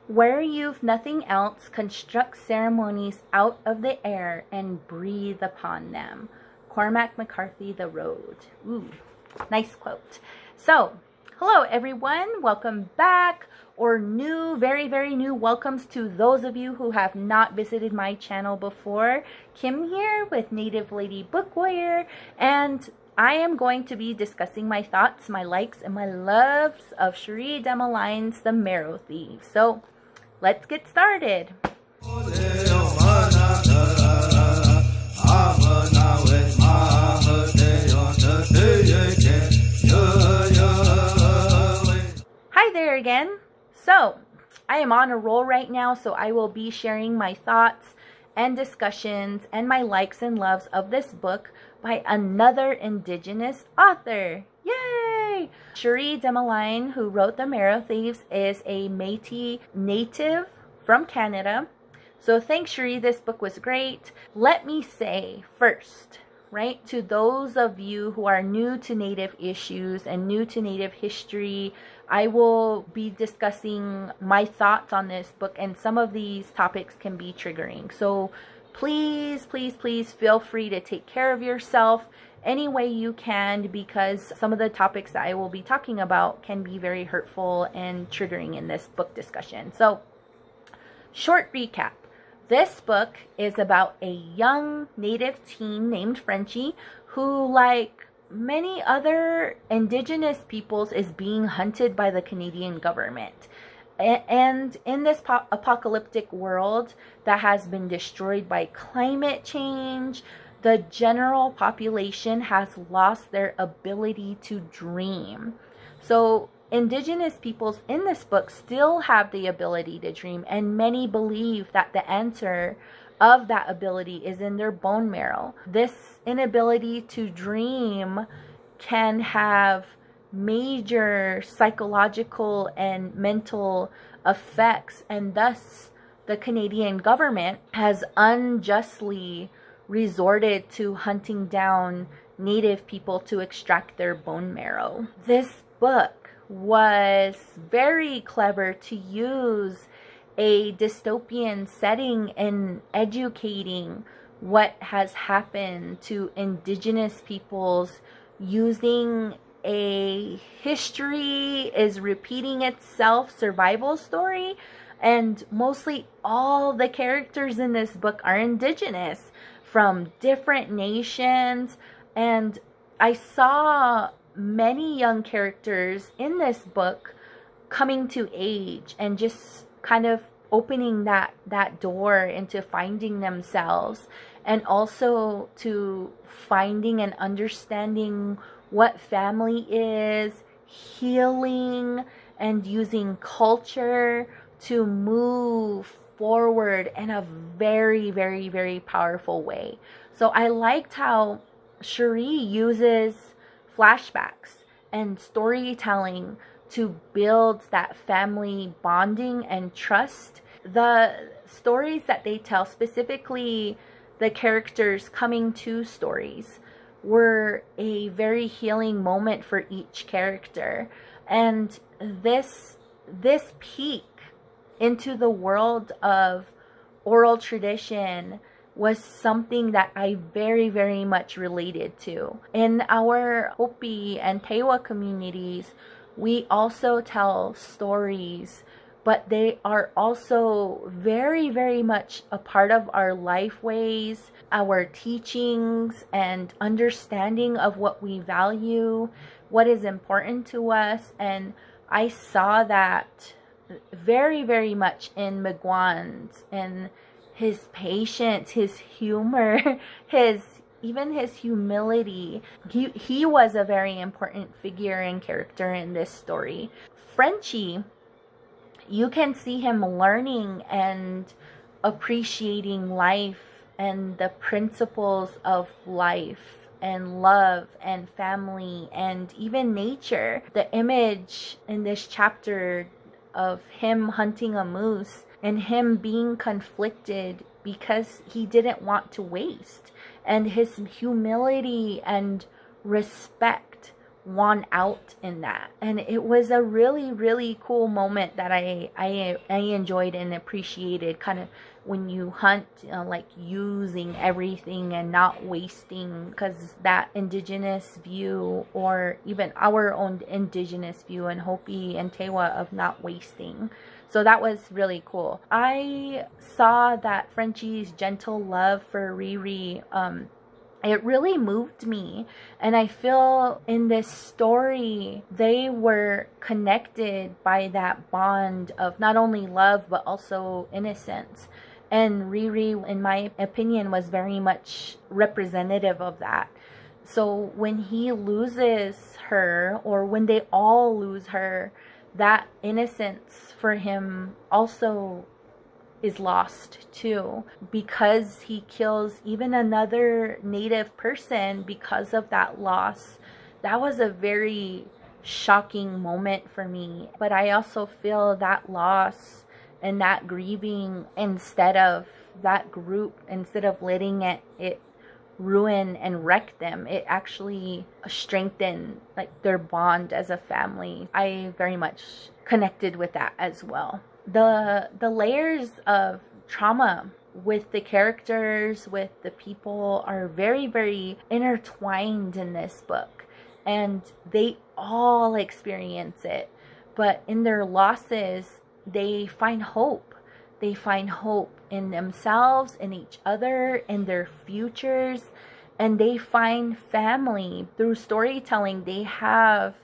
Where you've nothing else, construct ceremonies out of the air and breathe upon them. Cormac McCarthy, The Road. Ooh, nice quote. So, hello everyone, welcome back, or new, very, very new welcomes to those of you who have not visited my channel before. Kim here with Native Lady Book Warrior, and I am going to be discussing my thoughts, my likes, and my loves of Cherie Demaline's The Marrow Thieves. So, let's get started. Hi there again. So, I am on a roll right now, so I will be sharing my thoughts and discussions and my likes and loves of this book by another Indigenous author. Yay! Cherie Demaline, who wrote The Marrow Thieves, is a Métis native from Canada. So thanks, Cherie. This book was great. Let me say first, right, to those of you who are new to Native issues and new to Native history, I will be discussing my thoughts on this book, and some of these topics can be triggering. So please, please, please feel free to take care of yourself any way you can, because some of the topics that I will be talking about can be very hurtful and triggering in this book discussion. So, short recap. This book is about a young Native teen named Frenchie who, like many other Indigenous peoples, is being hunted by the Canadian government. And in this apocalyptic world that has been destroyed by climate change, the general population has lost their ability to dream. So Indigenous peoples in this book still have the ability to dream, and many believe that the answer of that ability is in their bone marrow. This inability to dream can have major psychological and mental effects, and thus the Canadian government has unjustly resorted to hunting down Native people to extract their bone marrow. This book was very clever to use a dystopian setting in educating what has happened to Indigenous peoples, using a history is repeating itself survival story, and mostly all the characters in this book are Indigenous from different nations, and I saw many young characters in this book coming to age and just kind of opening that door into finding themselves, and also to finding and understanding what family is, healing, and using culture to move forward in a very, very, very powerful way. So I liked how Cherie uses flashbacks and storytelling to build that family bonding and trust. The stories that they tell, specifically the characters coming to stories, were a very healing moment for each character. And this peek into the world of oral tradition was something that I very, very much related to. In our Hopi and Tewa communities, we also tell stories, but they are also very, very much a part of our life ways, our teachings, and understanding of what we value, what is important to us. And I saw that very, very much in Miguan's, and his patience, his humor, even his humility. He was a very important figure and character in this story. Frenchie, you can see him learning and appreciating life and the principles of life and love and family and even nature. The image in this chapter of him hunting a moose and him being conflicted because he didn't want to waste, and his humility and respect won out in that. And it was a really, really cool moment that I enjoyed and appreciated, kind of when you hunt, like using everything and not wasting, because that indigenous view, or even our own indigenous view in Hopi and Tewa, of not wasting. So that was really cool. I saw that Frenchie's gentle love for Riri, it really moved me. And I feel in this story, they were connected by that bond of not only love, but also innocence. And Riri, in my opinion, was very much representative of that. So when he loses her, or when they all lose her, that innocence for him also is lost too, because he kills even another native person because of that loss. That was a very shocking moment for me. But I also feel that loss and that grieving, instead of that group, instead of letting it ruin and wreck them, it actually strengthened like their bond as a family. I very much connected with that as well. The layers of trauma with the characters, with the people, are very, very intertwined in this book, and they all experience it. But in their losses, they find hope. They find hope in themselves, in each other, in their futures, and they find family. Through storytelling, they have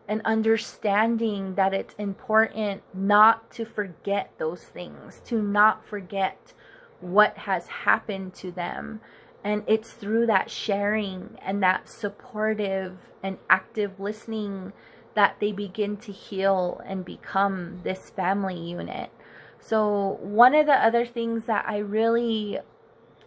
an understanding that it's important not to forget those things, to not forget what has happened to them. And it's through that sharing and that supportive and active listening that they begin to heal and become this family unit. So one of the other things that I really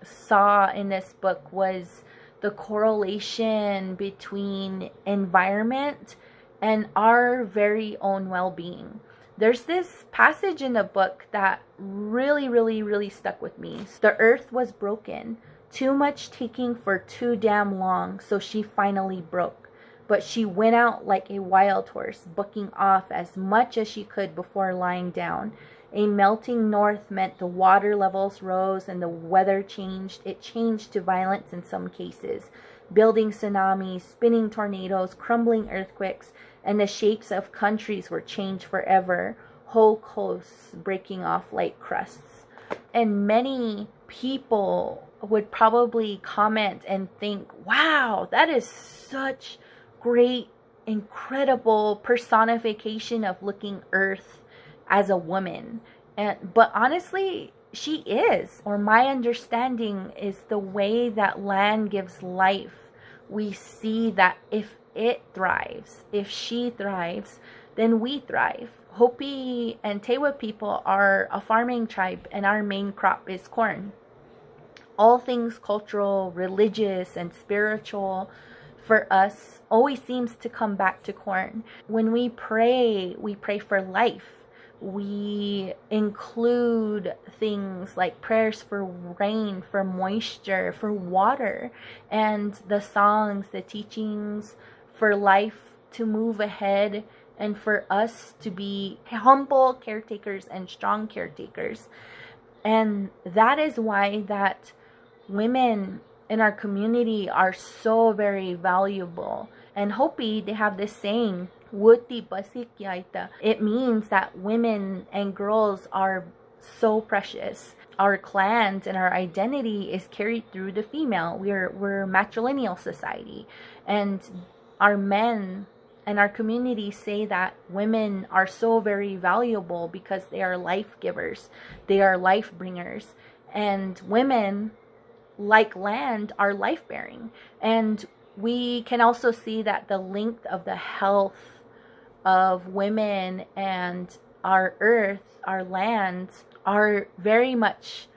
saw in this book was the correlation between environment and our very own well-being. There's this passage in the book that really, really, really stuck with me. The earth was broken, too much taking for too damn long, so she finally broke. But she went out like a wild horse, bucking off as much as she could before lying down. A melting north meant the water levels rose and the weather changed. It changed to violence in some cases, building tsunamis, spinning tornadoes, crumbling earthquakes, and the shapes of countries were changed forever, whole coasts breaking off like crusts. And many people would probably comment and think, wow, that is such great, incredible personification of looking earth as a woman. But honestly, she is, or my understanding is, the way that land gives life. We see that if it thrives, if she thrives, then we thrive. Hopi and Tewa people are a farming tribe, and our main crop is corn. All things cultural, religious, and spiritual for us always seems to come back to corn. When we pray for life. We include things like prayers for rain, for moisture, for water, and the songs, the teachings for life to move ahead, and for us to be humble caretakers and strong caretakers. And that is why that women in our community are so very valuable. And Hopi, they have this saying, it means that women and girls are so precious. Our clans and our identity is carried through the female. We're a matrilineal society, and our men and our community say that women are so very valuable because they are life givers, they are life bringers, and women, like land, are life bearing. And we can also see that the length of the health of women and our earth, our lands, are very much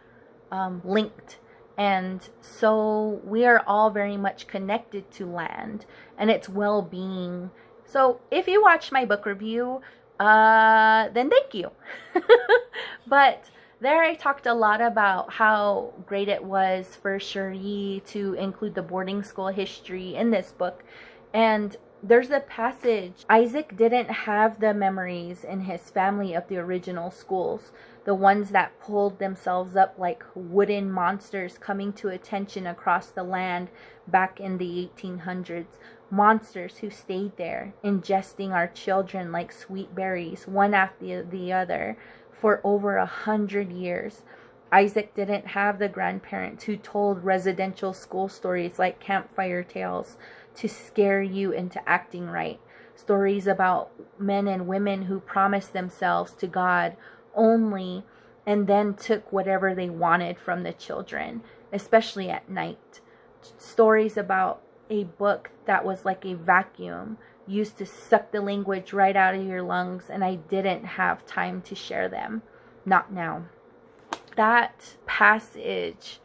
linked. And so we are all very much connected to land and its well-being. So if you watched my book review, then thank you. But there I talked a lot about how great it was for Cherie to include the boarding school history in this book. And there's a passage. Isaac didn't have the memories in his family of the original schools, the ones that pulled themselves up like wooden monsters coming to attention across the land back in the 1800s. Monsters who stayed there, ingesting our children like sweet berries, one after the other, for over 100 years. Isaac didn't have the grandparents who told residential school stories like campfire tales to scare you into acting right. Stories about men and women who promised themselves to God only and then took whatever they wanted from the children, especially at night. Stories about a book that was like a vacuum used to suck the language right out of your lungs, and I didn't have time to share them. Not now. That passage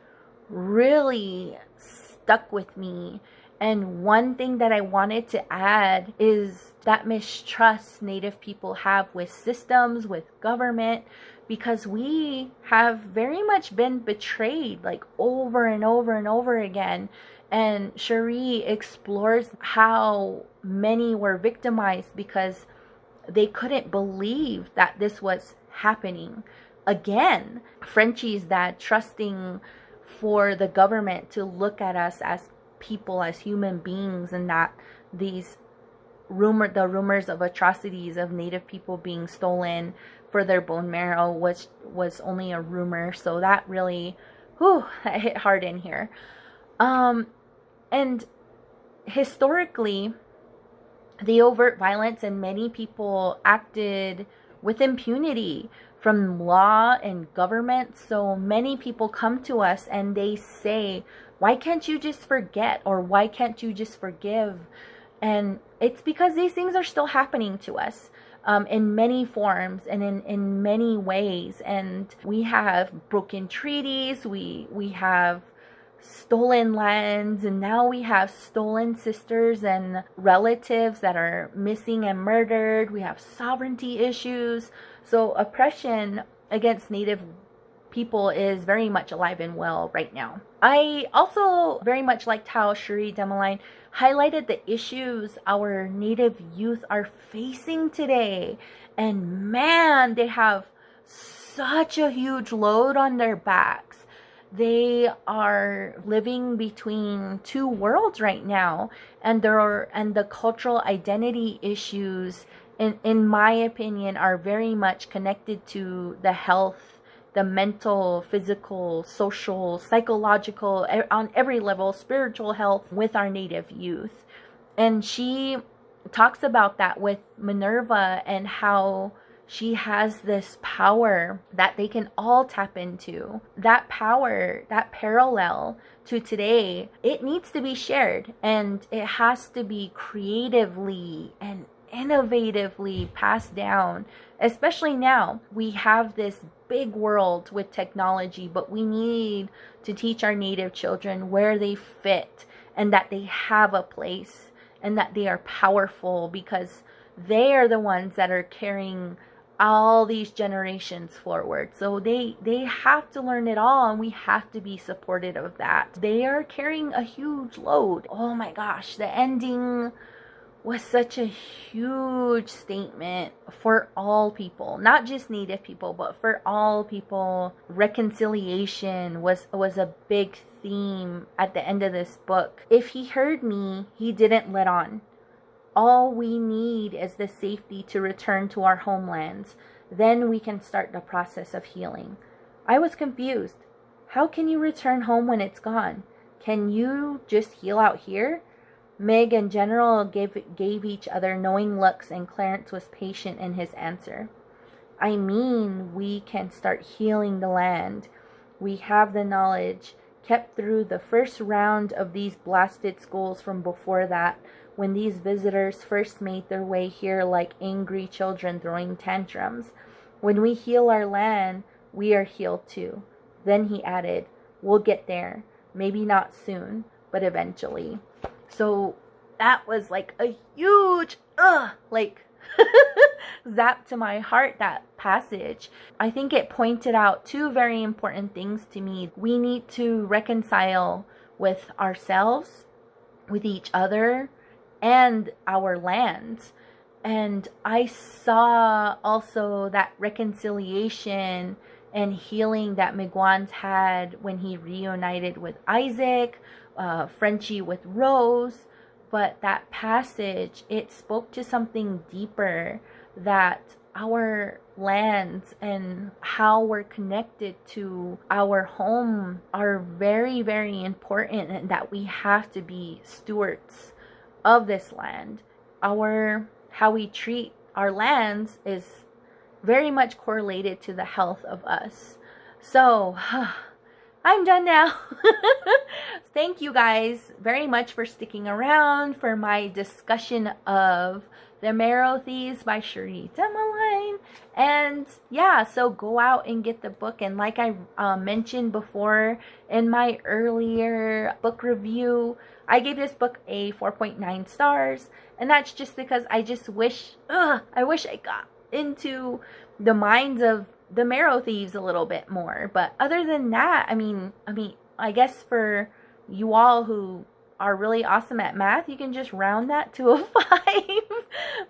really stuck with me. And one thing that I wanted to add is that mistrust Native people have with systems, with government, because we have very much been betrayed, like over and over and over again. And Cherie explores how many were victimized because they couldn't believe that this was happening again. Frenchie's dad trusting for the government to look at us as people, as human beings, and that the rumors of atrocities of Native people being stolen for their bone marrow was only a rumor. So that really that hit hard in here. And historically, the overt violence, and many people acted with impunity from law and government. So many people come to us and they say, why can't you just forget? Or why can't you just forgive? And it's because these things are still happening to us in many forms and in many ways. And we have broken treaties, we have stolen lands, and now we have stolen sisters and relatives that are missing and murdered. We have sovereignty issues. So oppression against Native people is very much alive and well right now. I also very much liked how Cherie Demeline highlighted the issues our Native youth are facing today. And man, they have such a huge load on their backs. They are living between two worlds right now, and the cultural identity issues, in my opinion, are very much connected to the health, the mental, physical, social, psychological, on every level, spiritual health with our Native youth. And she talks about that with Minerva and how she has this power that they can all tap into. That power, that parallel to today, it needs to be shared, and it has to be creatively and innovatively passed down. Especially now, we have this big world with technology, but we need to teach our Native children where they fit and that they have a place and that they are powerful, because they are the ones that are carrying all these generations forward. So they have to learn it all, and we have to be supportive of that. They are carrying a huge load. Oh my gosh, the ending was such a huge statement for all people, not just Native people, but for all people. Reconciliation was a big theme at the end of this book. If he heard me, he didn't let on. All we need is the safety to return to our homelands. Then we can start the process of healing. I was confused. How can you return home when it's gone? Can you just heal out here? Meg and General gave each other knowing looks, and Clarence was patient in his answer. I mean, we can start healing the land. We have the knowledge, kept through the first round of these blasted schools from before that, when these visitors first made their way here like angry children throwing tantrums. When we heal our land, we are healed too. Then he added, we'll get there. Maybe not soon, but eventually. So that was like a huge, zap to my heart, that passage. I think it pointed out two very important things to me. We need to reconcile with ourselves, with each other, and our lands. And I saw also that reconciliation and healing that Miigwans had when he reunited with Isaac, Frenchie with Rose. But that passage, it spoke to something deeper, that our lands and how we're connected to our home are very, very important, and that we have to be stewards of this land. How we treat our lands is very much correlated to the health of us. So, I'm done now. Thank you guys very much for sticking around for my discussion of The Marrow Thieves by Cherie Demaline. And yeah, so go out and get the book. And like I mentioned before in my earlier book review, I gave this book a 4.9 stars. And that's just because I just wish, I wish I got into the minds of the Marrow Thieves a little bit more. But other than that, I mean, I guess for you all who are really awesome at math, you can just round that to a 5.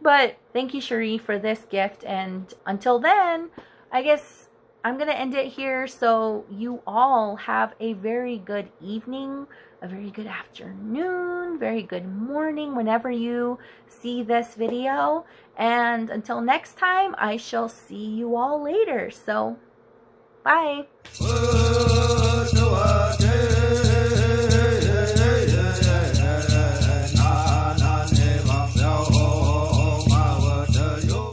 But thank you, Cherie, for this gift. And until then, I guess I'm going to end it here. So you all have a very good evening, a very good afternoon, very good morning whenever you see this video. And until next time, I shall see you all later. So, bye.